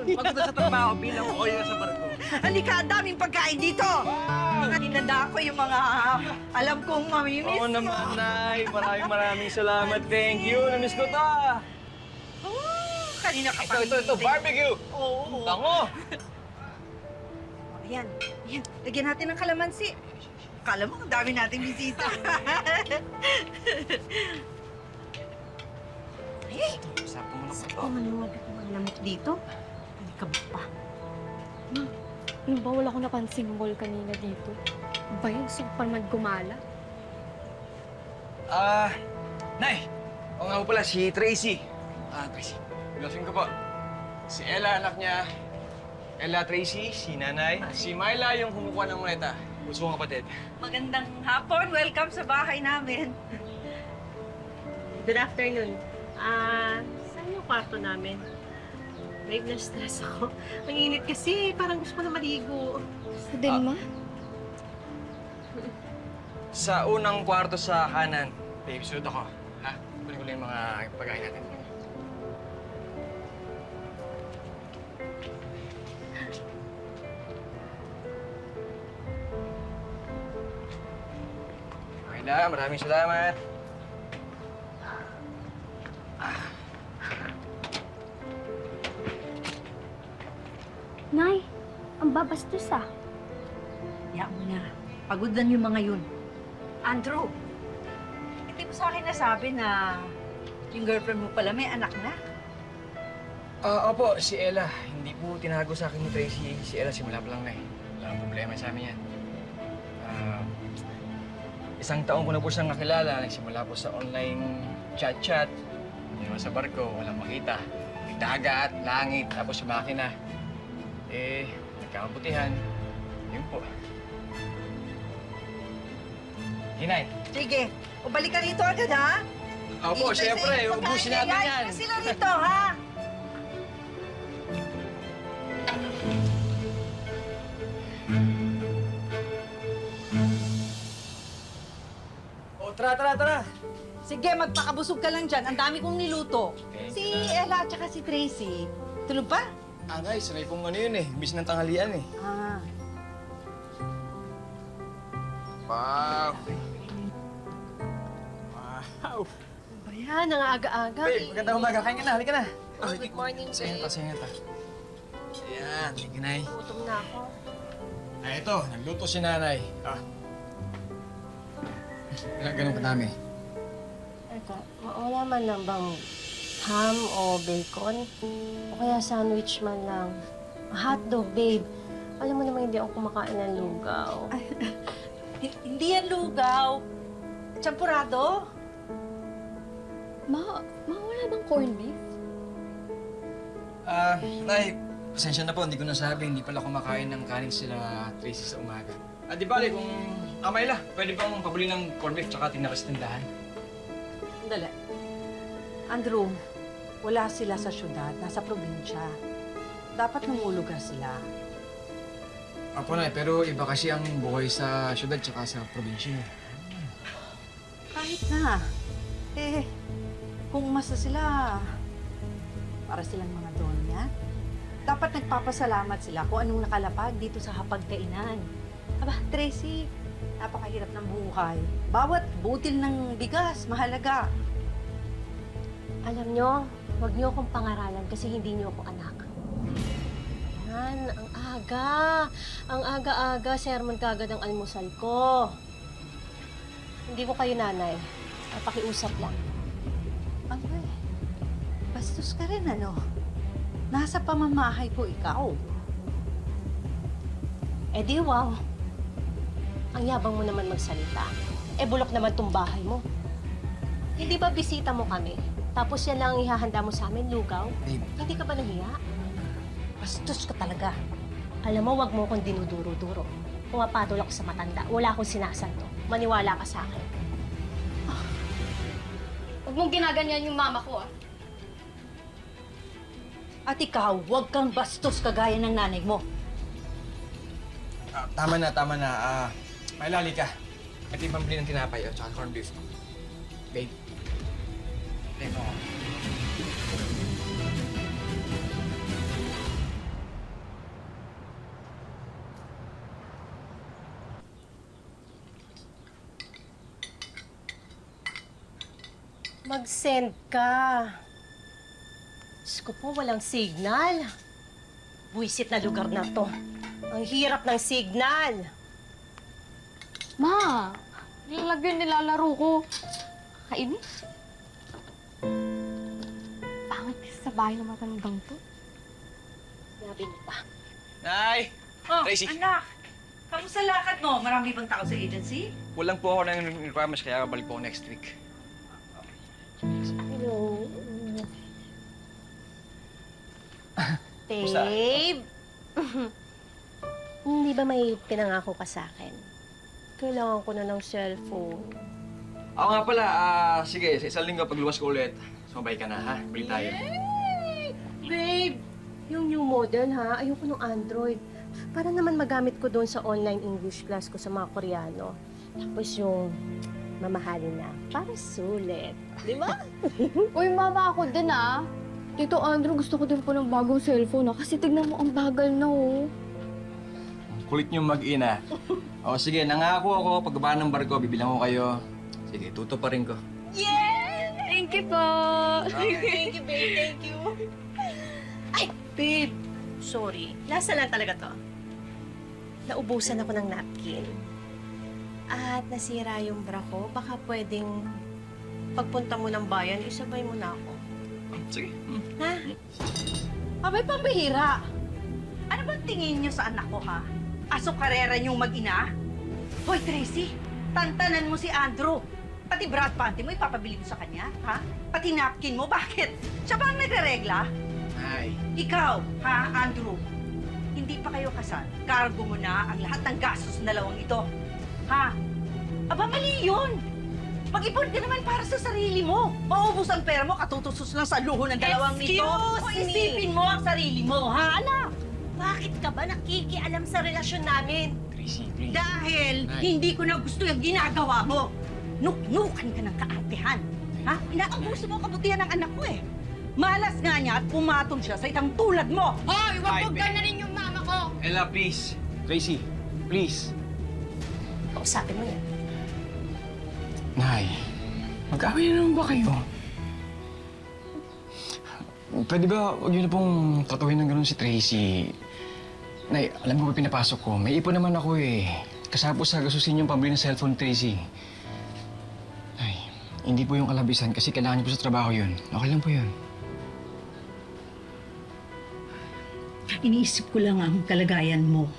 Pagod na sa trabaho bilang oil sa barko. Halika, ang daming pagkain dito! Mga ninanda ko yung mga alam kong mamimiss. Oo naman, Nay. Maraming salamat. Thank you. Namiss ko to. Kanina ka Ito. Barbecue. Oo. Tango. Ayan. Lagyan natin ng kalamansi. Akala mo, ang dami nating bisita. Ay, Usapan mo na po to. ang maluwag at mga lamok dito. Halika pa. Ano ba, wala akong napansing mall kanina dito. Ba yung super naggumala? Nay. Oo nga po pala, si Tracy. Tracy. Bilasin ko po. Si Ella, anak niya. Ella, Tracy, si Nanay. Si Myla, yung kumukuha ng moneta. Gusto kong kapatid. Magandang hapon. Welcome sa bahay namin. Good afternoon. Saan yung kwarto namin? Babe, na-stress ako. Ang init kasi, parang gusto ko na maligo. Sa din, ma? Sa unang kwarto sa kanan, babe, suot ako. Ha? Kunin ko lang yung mga pagkain natin. Okay na, maraming salamat. Nay, ang babastos ah. Hayaan mo na. Pagod na yung mga yun. Andrew, hindi mo sa akin nasabi na yung girlfriend mo pala may anak na. Opo, si Ella. Hindi po tinago sa akin ni Tracy. Si Ella simula pa lang na eh. Walang problema sa amin yan. Isang taon ko na po siyang nakilala. Nagsimula po sa online chat-chat. Hindi naman sa barko, walang makita. May dagat, langit, tapos sa makina. Nagkamabutihan. Yun po. Hinay. Sige, balik ka rito agad, ha? Opo, Hintay siyempre. sa iyo, Ubusin pagkain. natin Yayain yan. na sila rito, ha? Tara. Sige, magpakabusog ka lang dyan. Ang dami kong niluto. Thank Si you. Ella at saka si Tracy. Tulog pa? Guys, sanay pong ano yun eh. Bis ng tanghalian eh. Ah. Wow. Ba yan? Ang aga-aga. Babe, magandang umaga. Kain ka na. Halika na. Good morning, babe. Sayang ta. Ayan, thank you, Nay. Gutom na ako. Ito, nagluto si Nanay. Ganun kadami. Eka, wala man lang bang ham o bacon? O kaya sandwich man lang? Hotdog, babe. Alam mo naman hindi ako kumakain ng lugaw. Hindi yan lugaw. Champurado. Ma, wala bang corned beef? Nay, pasensya na po, hindi ko nasabi. Hindi pala kumakain ng kanin sila Tracy sa umaga. Di bale, kung Mayla, pwede bang pabuli ng corned beef tsaka tinakas tindahan? Dali. Andrew, wala sila sa syudad. Nasa probinsya. Dapat namulugan sila. Apo, Nay, pero iba kasi ang buhay sa syudad tsaka sa probinsya. Kahit na. Kung masa sila, para silang mga donya, dapat nagpapasalamat sila kung anong nakalapag dito sa hapagkainan. Aba, Tracy, napakahirap ng buhay. Bawat butil ng bigas, mahalaga. Alam nyo, huwag nyo akong pangaralan kasi hindi nyo ako anak. Yan, ang aga. Ang aga-aga, sermon kagad ang almusal ko. Hindi ko kayo nanay. Pakiusap lang. Abay, bastos ka rin, ano? Nasa pamamahay ko ikaw. Eh di wow. Ang yabang mo naman magsalita. Eh bulok naman tong bahay mo. Hindi ba bisita mo kami? Tapos yan lang ang ihahanda mo sa amin, lugaw? Babe, Hindi ka ba nahiya? Bastos ka talaga. Alam mo, wag mo akong dinuduro-duro. Pumapatol ako sa matanda. Wala akong sinasanto. Maniwala ka sa akin. Huwag mong ginaganyan yung mama ko ah. At ikaw, huwag kang bastos kagaya ng nanay mo. tama na. Mayla, halika. Ito yung pambili ng tinapay at saka corned beef. Babe. Babe, ako. Mag-send ka. Diyos ko po, walang signal. Buwisit na lugar na to. Ang hirap ng signal. Ma, nilalagyan nilalaro ko. Kainis. Pangit kasi sa bahay ng matandang to. Sabi niyo pa. Nay! Oh, Tracy. anak! Kamusta lakad mo? Marami bang tao sa agency? Walang po ako ng requirements kaya balik po ako next week. Hello. Kumusta? Babe? Hindi ba may pinangako ka sa akin? Kailangan ko na ng cellphone. Ako nga pala, sige, sa isang linggo pagluwas ko ulit, sumabay ka na, ha? Bili tayo. Babe, yung new model ha, ayoko ng Android. Para naman magamit ko doon sa online English class ko sa mga Koreano. Tapos yung mamahalin na, para sulit. Di ba? Uy, mama, ako din ah. Tito Andrew, gusto ko din po ng bagong cellphone ah. Kasi tignan mo, ang bagal na oh. Kulit niyong mag-ina. O sige, nangako ako, pagbaba ng barko, bibilang ko kayo. Sige, tuto pa rin ko. Yeah! Thank you po. Thank you, babe. Thank you. Ay, babe. Sorry. Lasa lang talaga to. Naubusan ako ng napkin. At nasira yung bra ko. Baka pwedeng pagpunta mo ng bayan, isabay mo na ako. Sige. Ha? Abay, pambihira! Ano bang tingin niyo sa anak ko, ha? Asukarera niyong mag-ina? Hoy, Tracy, tantanan mo si Andrew. Pati bra at panty mo, ipapabili mo sa kanya, ha? Pati napkin mo, bakit? Siya ba ang nagre-regla? Ay. Ikaw, ha, Andrew? Hindi pa kayo kasal. Cargo mo na ang lahat ng gastos ng dalawang ito. Ha? Aba, mali yun! Mag-ipon ka naman para sa sarili mo. Maubos ang pera mo, katutusos lang sa luho ng dalawang nito. Excuse O me. isipin mo ang sarili mo, ha, anak? Bakit ka ba nakikialam sa relasyon namin? Tracy, please. Dahil Ay. hindi ko na gusto yung ginagawa mo. Nuk-nukan ka ng kaartehan. Ha? Inaabuso mo ang kabutihan ng anak ko eh. Malas nga niya at pumatong siya sa itang tulad mo. Hoy, Ay, wag mo babe. na rin yung mama ko. Ella, please. Tracy, please. Kausapin mo yan. Nay, mag-away na naman ba kayo? Pwede ba huwag niyo na pong tatuhin ng gano'n si Tracy? Nay, alam mo ba pinapasok ko? May ipon naman ako eh. Kasama po sa gasusin yung pambili ng cellphone, Tracy. Nay, hindi po yung kalabisan kasi kailangan niyo po sa trabaho yun. Okay lang po yun. Iniisip ko lang ang kalagayan mo.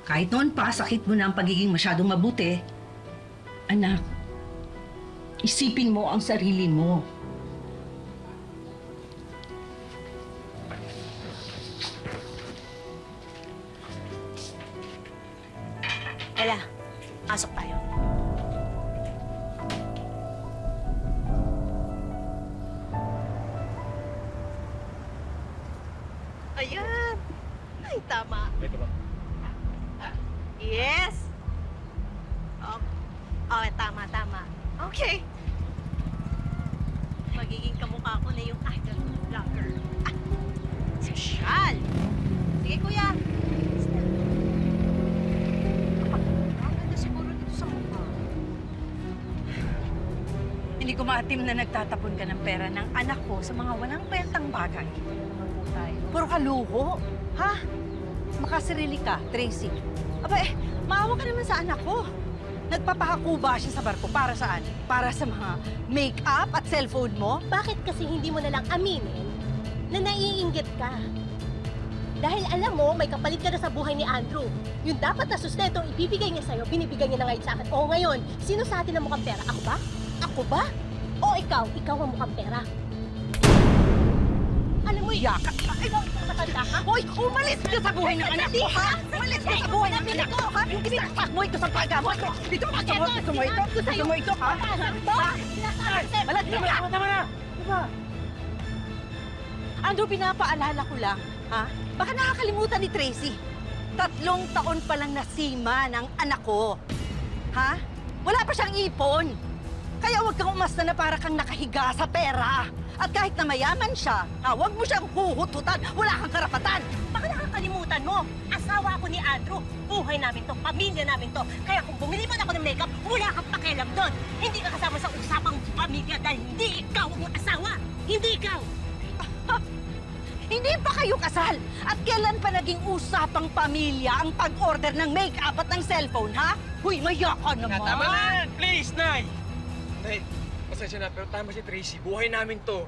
Kahit noon pa, sakit mo na ang pagiging masyadong mabuti. Anak, isipin mo ang sarili mo. Ella, pasok tayo. Ayan! Ay, tama. Ito ba? Yes! Oh, tama, tama. Okay. Magiging kamukha ko na yung idol vlogger. Ah, sosyal! Sige, kuya. Ang ganda siguro dito sa mukha. Hindi ko maatim na nagtatapon ka ng pera ng anak ko sa mga walang kwentang bagay. Puro kaluho, ha? Makasarili ka, Tracy. Aba maawa ka naman sa anak ko. Nagpapahakuba siya sa barko para saan? Para sa mga make-up at cellphone mo? Bakit kasi hindi mo na lang aminin na naiinggit ka? Dahil alam mo, may kapalit ka na sa buhay ni Andrew. Yung dapat na sustento ibibigay niya sa'yo, binibigay niya na ngayon sa akin. O ngayon, sino sa atin ang mukhang pera? Ako ba? Ako ba? O ikaw? Ikaw ang mukhang pera. Alam mo, Yaka! ay, matanda ka? Hoy! Umalis ka sa buhay ng anak ko, ha? Umalis ka sa buhay ng anak ko, ha? Isaksak mo ito sa paggamot ko! Dito, gusto mo ito? Gusto mo ito, ha? Malat, tama na! Diba? Andrew, pinapaalala ko lang, ha? Baka nakakalimutan ni Tracy. 3 taon pa lang nasima ng anak ko. Ha? Wala pa siyang ipon. Kaya huwag kang umasta na para kang nakahiga sa pera. At kahit na mayaman siya, huwag mo siyang huhututan. Wala kang karapatan. Baka nakakalimutan mo, asawa ako ni Andrew. Buhay namin to, pamilya namin to. Kaya kung bumili mo na ako ng makeup, wala kang pakialam doon. Hindi ka kasama sa usapang pamilya. pamilya dahil hindi ikaw ang asawa! Hindi ikaw! Hindi pa kayo kasal! At kailan pa naging usapang pamilya ang pag-order ng make-up at ng cellphone, ha? Huy, maya ka naman! Tama na! Please, Nay! Nay, pasensya na, pero tama si Tracy. Buhay namin to.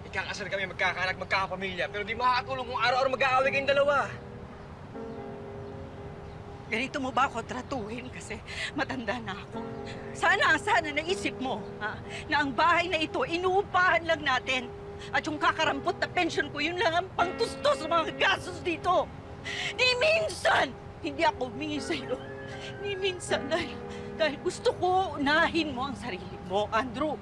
Ikakasal kami, magkakaanak, magkakapamilya. Pero di makakatulong kung araw-araw mag-aaway kayong dalawa. Ganito mo ba ako tratuhin kasi matanda na ako? Sana naisip mo, ha? Na ang bahay na ito, inuupahan lang natin. At yung kakarampot na pension ko, yun lang ang pangtustos sa mga gastos dito. Ni minsan, hindi ako humingi sa'yo. Ni minsan, dahil gusto ko unahin mo ang sarili mo, Andrew.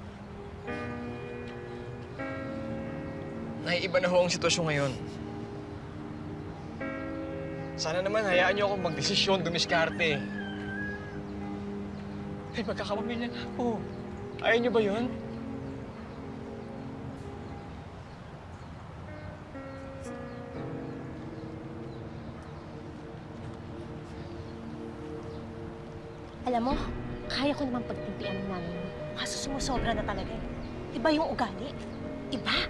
Nay, iba na ho ang sitwasyon ngayon. Sana naman hayaan niyo akong magdesisyon, dumiskarte. Nay, magkakapamilya na ako. Ayaw niyo ba yun? Alam mo, kaya ko naman pagtimpian ng nanay mo. Kaso sumusobra na talaga eh. Iba yung ugali. Iba.